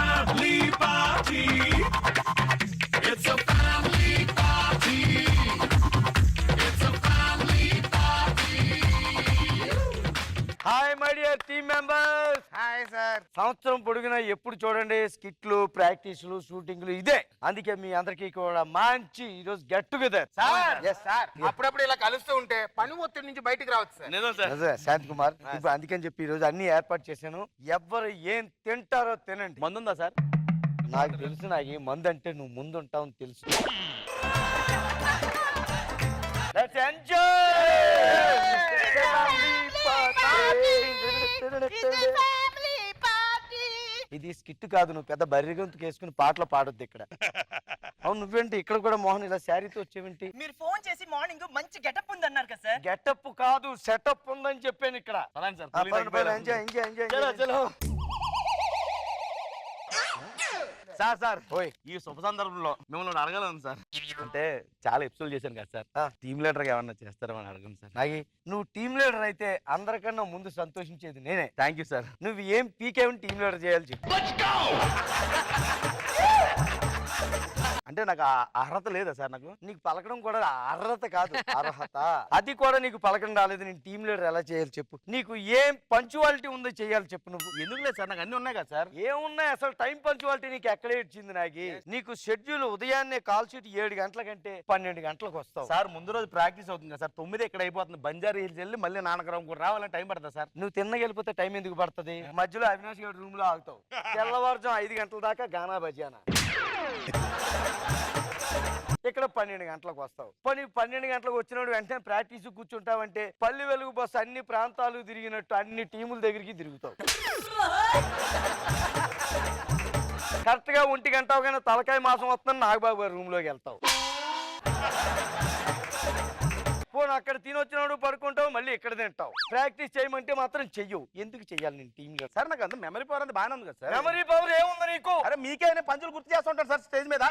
family party. It's a family party. It's a family party. Hi my dear team members. Hi sir. సంవత్సరం పొడుగునా ఎప్పుడు చూడండి స్కిట్లు, ప్రాక్టీస్లు, షూటింగ్లు ఇదే. అందుకే మీ అందరికీ కూడా మంచి ఈరోజు గెట్ టుగెదర్. సార్ సార్ అప్పుడప్పుడు ఇలా కలుస్తూ ఉంటే పని ఒత్తిడి నుంచి బయటికి రావచ్చు సార్. నిజం సార్. శాంత్ కుమార్, ఇప్పుడు అందుకని చెప్పి ఈరోజు అన్ని ఏర్పాటు చేశాను. ఎవరు ఏం తింటారో తినండి. మందుందా సార్? నాకు తెలుసు, నాకు ఈ మందు అంటే నువ్వు ముందుంటావు తెలుసు. Let's enjoy! ఇది స్కిట్ కాదు, నువ్వు పెద్ద బర్రె గొంతుకు వేసుకుని పాటలు పాడొద్దు ఇక్కడ. అవును, నువ్వేంటి ఇక్కడ కూడా మోహన్ ఇలా శారీతో వచ్చేవేంటి? మీరు ఫోన్ చేసి మార్నింగ్ మంచి గెటప్ ఉంది అన్నారు కదా సార్. గెటప్ కాదు, సెటప్ ఉందని చెప్పాను ఇక్కడ. సార్ సార్ ఈ శుభ సందర్భంలో మిమ్మల్ని అడగలను సార్. అంటే చాలా ఎపిసోడ్ చేశాను కదా సార్, టీమ్ లీడర్ గా ఏమన్నా చేస్తారని అడగను సార్. నాగి, నువ్వు టీమ్ లీడర్ అయితే అందరికన్నా ముందు సంతోషించేది నేనే. Thank you sir. నువ్వు ఏం పీకేమని టీమ్ లీడర్ చేయాలి చెప్పు. అంటే నాకు అర్హత లేదా సార్? నాకు నీకు పలకడం కూడా అర్హత కాదు, అర్హత. అది కూడా నీకు పలకడం రాలేదు, నేను టీమ్ లీడర్ ఎలా చేయాలి చెప్పు. నీకు ఏం పంచువాలిటీ ఉందో చేయాలి చెప్పు. నువ్వు ఎందుకు లేదు సార్? నాకు అన్ని ఉన్నాయి కదా సార్. ఏమున్నాయి అసలు? టైం పంచువాలిటీ నీకు ఎక్కడ ఇచ్చింది? నాకి నీకు షెడ్యూల్ ఉదయాన్నే కాల్ షీట్ 7 గంటల కంటే 12 గంటలకు వస్తావు సార్. ముందు రోజు ప్రాక్టీస్ అవుతుంది కదా సార్, 9 ఇక్కడ అయిపోతుంది. బంజారా హిల్స్ వెళ్ళి మళ్ళీ నానకరం కూడా రావాలని టైం పడుతుంది సార్. నువ్వు తిన్నగెళ్ళిపోతే టైం ఎందుకు పడుతుంది? మధ్యలో అవినాష్ గారి రూమ్ లో ఆగుతావు. తెల్లవారుజాము 5 గంటల దాకా గానా బజానా. ఇక్కడ 12 గంటలకు వస్తావు. 12 గంటలకు వచ్చినప్పుడు వెంటనే ప్రాక్టీస్ కూర్చుంటావంటే పల్లి వెలుగు బస్సు అన్ని ప్రాంతాలు తిరిగినట్టు అన్ని టీముల దగ్గరికి తిరుగుతావు. కరెక్ట్ గా 1 గంట అవగానే తలకాయ మాసం వస్తుందని నాగబాబు గారి రూమ్ లోకి వెళ్తావు. పోను అక్కడ తినొచ్చినప్పుడు పడుకుంటావు, మళ్ళీ ఇక్కడ తింటావు. ప్రాక్టీస్ చేయమంటే మాత్రం చెయ్యవు. ఎందుకు చెయ్యాలి నేను టీమ్ లీడర్? సార్ నాకు అంత మెమరీ పవర్ అంతా బాగానే ఉంది కదా సార్. మెమరీ పవర్ ఏముంది నీకు? అరే మీకే పంచులు గుర్తు చేస్తుంటారు సార్ స్టేజ్ మీద.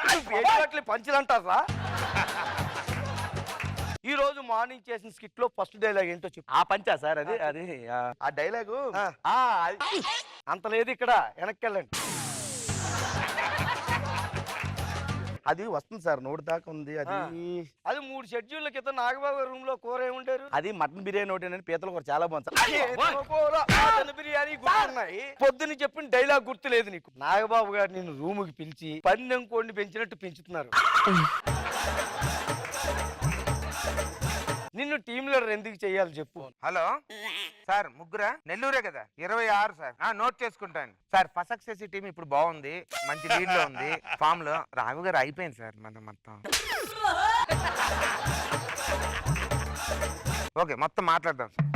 పంచులు అంటారా? ఈ రోజు మార్నింగ్ చేసిన స్కిట్ లో ఫస్ట్ డైలాగ్ ఏంటో చెప్పు. ఆ పంచా సార్? అది అది ఆ డైలాగు అంత లేదు ఇక్కడ, వెనక్కి వెళ్ళండి. అది వస్తుంది సార్, 100 దాకా ఉంది. అది 3 షెడ్యూల్ క్రితం నాగబాబు రూమ్ లో కూర ఏముంటారు? అది మటన్ బిర్యానీ ఒకటి అండి, పీతల కూర చాలా బాగుంది సార్. బిర్యానీ గుర్తున్నాయి, పొద్దున్న చెప్పిన డైలాగ్ గుర్తు లేదు నీకు. నాగబాబు గారు నిన్ను రూమ్ కి పిలిచి పందెం కోడిని పెంచినట్టు పెంచుతున్నారు. నిన్ను టీమ్ లీడర్ ఎందుకు చెయ్యాలి చెప్పు. హలో సార్, ముగ్గురా? నెల్లూరే కదా? 26 సార్. నోట్ చేసుకుంటాను సార్. ఫసక్సెస్ టీం ఇప్పుడు బాగుంది, మంచి లీడ్ లో ఉంది, ఫామ్ లో. రాఘు గారు అయిపోయింది సార్ మన మొత్తం. ఓకే, మొత్తం మాట్లాడదాం సార్.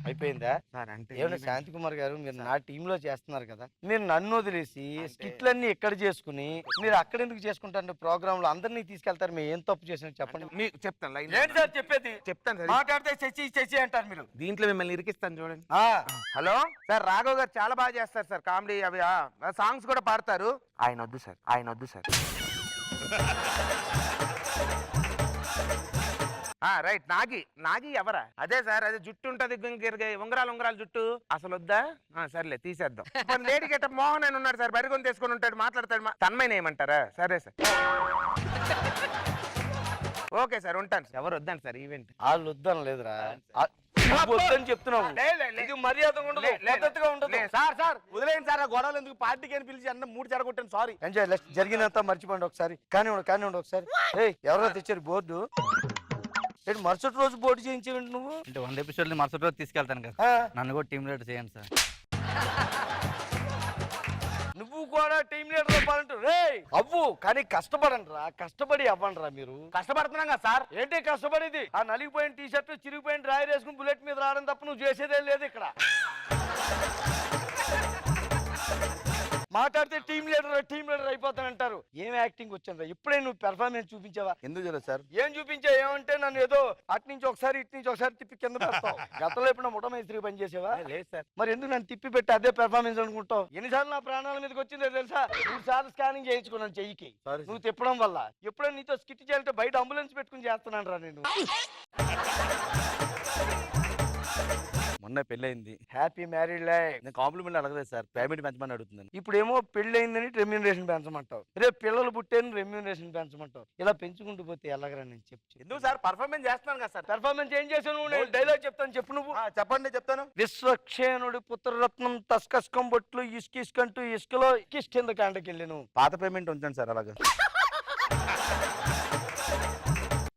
అయిపోయిందా సార్? అంటే ఏమన్నా శాంతి కుమార్ గారు, మీరు నా టీమ్ లో చేస్తున్నారు కదా, మీరు నన్ను వదిలేసి స్కిట్లన్నీ ఎక్కడ చేసుకుని మీరు అక్కడ ఎందుకు చేసుకుంటారు? ప్రోగ్రామ్ లో అందరినీ తీసుకెళ్తారు. మేము ఏం తప్పు చేసినా చెప్పండి. మీకు చెప్తాను లైన్. ఏంటి సార్ చెప్పేది? చెప్తాను సార్. మాట్లాడితే చచ్చి అంటారు మీరు. దీంట్లో మిమ్మల్ని ఇరికిస్తాను చూడండి. హలో సార్, రాఘవ్ గారు చాలా బాగా చేస్తారు సార్ కామెడీ, అవి సాంగ్స్ కూడా పాడతారు. ఆయన వద్దు సార్, ఆయన వద్దు సార్. రైట్. నాగి ఎవరా? అదే సార్, అదే జుట్టు ఉంటది, ఉంగరాలు జుట్టు. అసలు వద్దా? సర్లే తీసేద్దాం. లేడీ గెటప్ మోహన్ అని ఉన్నాడు సార్, బరిగొని తీసుకొని ఉంటాడు, మాట్లాడతాడు. తన్మయని ఏమంటారా? సరే సార్. ఓకే సార్, ఉంటాను సార్. ఎవరు వద్దండి సార్ ఈవెంట్? వాళ్ళు వద్దని లేదురా, వద్దని చెప్తున్నావు. మర్యాద ఉండదు సార్. వదిలేండి సార్, గొడవలు ఎందుకు? పార్టీకి అని పిలిచి అన్న 3 చెరగొట్టాను. సారీ. ఎంజాయ్. జరిగినంత మర్చిపోండి ఒకసారి. కానీ ఒకసారి. ఎవరో తెచ్చారు బోర్డు? మరుసటి రోజు బోర్డు చేయించేవండి నువ్వు? అంటే 100 ఎపిసోడ్ని మరుసటి రోజు తీసుకెళ్తాను కదా, నన్ను కూడా టీమ్ లీడర్ చేయండి సార్. నువ్వు కూడా టీమ్ లీడర్ అవ్వాలంటూ అవ్వు, కానీ కష్టపడండి రా. కష్టపడి అవ్వండి రా. మీరు కష్టపడుతున్నాం కదా సార్. ఏంటి కష్టపడేది? ఆ నలిగిపోయిన టీ షర్ట్, చిరిగిపోయిన డ్రాయర్ వేసుకుని బుల్లెట్ మీద రావడం తప్ప నువ్వు చేసేదేం లేదు ఇక్కడ. మాట్లాడితే టీమ్ లీడర్ అయిపోతానంటారు. ఏం యాక్టింగ్ వచ్చిందా? ఇప్పుడే నువ్వు పెర్ఫార్మెన్స్ చూపించావా? ఎందుకు చేయలేదు సార్? ఏం చూపించావు? ఏమంటే నన్ను ఏదో అటు నుంచి ఒకసారి ఇటు నుంచి ఒకసారి తిప్పి కింద పెడతావు. గతంలో ఎప్పుడు ముఠమేస్త్రి పని చేసావా? లేదు సార్. మరి ఎందుకు నన్ను తిప్పి పెట్టి అదే పెర్ఫార్మెన్స్ అనుకుంటావు? ఎన్నిసార్లు నా ప్రాణాల మీదకి వచ్చిందో తెలుసా? 3 సార్లు స్కానింగ్ చేయించుకున్నాను చెయ్యికి, నువ్వు తిప్పడం వల్ల. ఎప్పుడో నీతో స్కిట్ చేయాలంటే బయట అంబులెన్స్ పెట్టుకుని చేస్తున్నాను రా నేను. మొన్న పెళ్ళయింది. Happy married life. నేను కాంప్లిమెంట్ అడగలేదు సార్, పేమెంట్ పెంచమని అడుగుతున్నాను. ఇప్పుడేమో పెళ్ళయిందని రెమ్యూనరేషన్ పెంచమంటావు, రేపు పిల్లలు పుట్టేని రెమ్యూనరేషన్ పెంచమంటావు. ఇలా పెంచుకుంటూ పోతే ఎలాగరా నేను చెప్పు. ఎందుకు సార్, పర్ఫార్మెన్స్ చేస్తున్నాను కదా సార్. పెర్ఫార్మెన్స్ ఏం చేసావు నువ్వు? నేను డైలాగ్ చెప్తాను, చెప్పు నువ్వు. చెప్పండి, చెప్తాను. విశ్వక్షేణుడి పుత్రరత్నం తస్కస్కం బొట్లు ఇసుకిసుకంటూ ఇసుకలో కిష్కింద కాండకెళ్ళాను. పాత పేమెంట్ ఉంచండి సార్ అలాగా.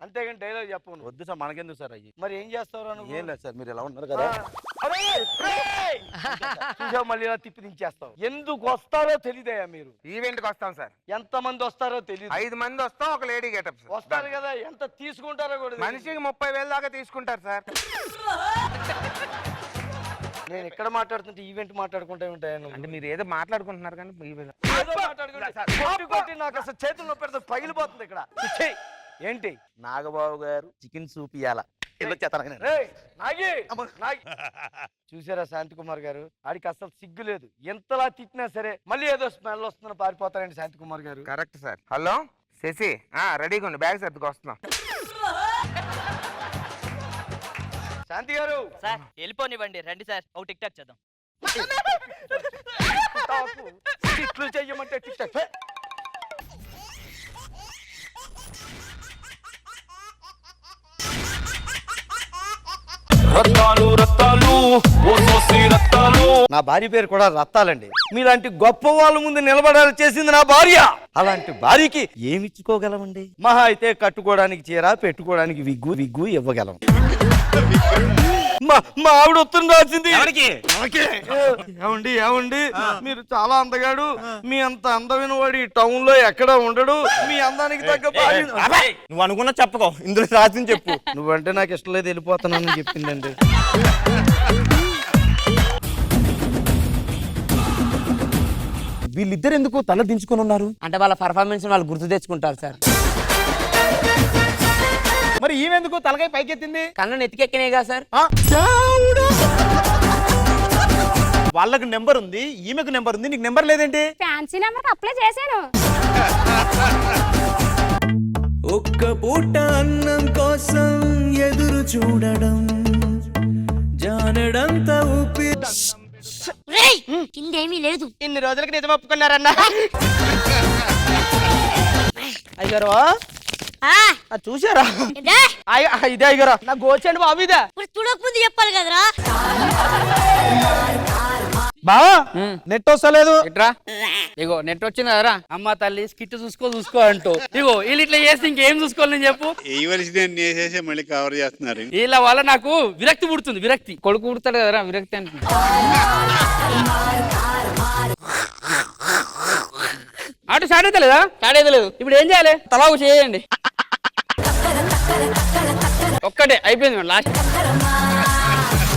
అంతేగాని డైలాగ్ చెప్పు నువ్వు. వద్దు సార్, మనకెందుకు సార్ అయ్యి. మరి ఏం చేస్తావు నువ్వు? ఏం లేదు సార్, మీరు ఎలా ఉన్నారు కదా. చూసావు, మళ్ళీ ఇలా తిప్పి దించేస్తావు. ఎందుకు వస్తారో తెలియదయ్యా మీరు. ఈవెంట్ కి వస్తాం సార్. ఎంత మంది వస్తారో తెలియదు. 5 మంది వస్తాం, ఒక లేడీ గెటప్. వస్తారు కదా, ఎంత తీసుకుంటారో కూడా తెలియదు. మనిషికి 30,000 దాకా తీసుకుంటారు సార్. నేను ఎక్కడ మాట్లాడుతుంటే ఈవెంట్ మాట్లాడుకుంటా ఉంటాయా నువ్వు? అంటే మీరు ఏదో మాట్లాడుకుంటున్నారు కానీ ఏదో మాట్లాడుకుంటా. కొట్టి కొట్టి నాకు అసలు చేతులు నొప్పి పెడితే పగిలిపోతుంది ఇక్కడ. ఛీ! ఏంటి నాగబాబు గారు చికెన్ సూప్ ఇయ్యాల. రేయ్, నాగి! నాగి! చూసారా శాంతి కుమార్ గారు, ఆడికి అసలు సిగ్గు లేదు. ఎంతలా తిట్టినా సరే మళ్ళీ ఏదో స్మెల్ వస్తుందని పారిపోతారండి శాంతి కుమార్ గారు. Correct sir. హలో శశి, రెడీగా ఉండి బ్యాగ్ సర్దుకు వస్తున్నాం. శాంతి గారు, సార్ వెళ్ళిపోనివ్వండి, రండి సార్ ఒక టిక్ టాక్ చేద్దాం. టిక్లు చెయ్యమంటే టిక్ టాక్. రత్తాలు రత్తాలు ఓ సోసి రత్తాలు. నా భార్య పేరు కూడా రత్తాలండి. మీలాంటి గొప్ప వాళ్ళ ముందు నిలబడాలి చేసింది నా భార్య. అలాంటి భార్యకి ఏమి ఇచ్చుకోగలమండి? మహా అయితే కట్టుకోవడానికి చీర, పెట్టుకోవడానికి విగ్గు ఇవ్వగలం. మా ఆవిడ ఉత్తరం రాసింది. ఏమండి మీరు చాలా అందగాడు, మీ అంత అందమైన వాడు ఈ టౌన్ లో ఎక్కడ ఉండడు, మీ అందానికి తగ్గ భార్య. నువ్వు అనుకున్నా చెప్పుకో, ఇందులో రాసింది చెప్పు. నువ్వంటే నాకు ఇష్టం లేదు, వెళ్ళిపోతానని చెప్పిందండి. వీళ్ళిద్దరు ఎందుకు తల దించుకొని ఉన్నారు? అంటే వాళ్ళ పర్ఫార్మెన్స్ వాళ్ళు గుర్తు తెచ్చుకుంటారు సార్. మరి ఈమెందుకు తలకాయ పైకెత్తింది? కన్ను నెత్తికెక్కినాయి కదా సార్. వాళ్ళకు నెంబర్ ఉంది, ఈమెకు నెంబర్ ఉంది, నీకు నెంబర్ లేదేంటి? ఫ్యాన్సీ నెంబర్ అప్లై చేశాను. ఒక్క పూట అన్నం కోసం ఎదురు చూడడం, జానడంత ఊపి. కిందేమీ లేదు. ఇన్ని రోజులకి నిజం ఒప్పుకున్నారన్నా. అయ్యారు చూసారా? ఇదే అయ్యారా నా గోచండి బాబు. ఇదే చూడకముందు చెప్పాలి కదరా. బావా నెట్ వస్తలేదు. ఇట్రా, ఇగో నెట్ వచ్చింది కదరా. అమ్మ తల్లి స్కిట్ చూసుకో అంటూ ఇగో వీళ్ళు ఇట్లా చేస్తే ఇంకేం చూసుకోవాలి నేను చెప్పు. మళ్ళీ కవర్ చేస్తున్నారు. వీళ్ళ వల్ల నాకు విరక్తి పుడుతుంది. విరక్తి కొడుకు పుడతాడు కదరా, విరక్తి అంటే. అటు స్టార్ట్ అయితే లేదా? స్టార్ట్ అయితే లేదు. ఇప్పుడు ఏం చేయాలి? తలా చేయండి. ఒక్కటే అయిపోయింది లాస్ట్.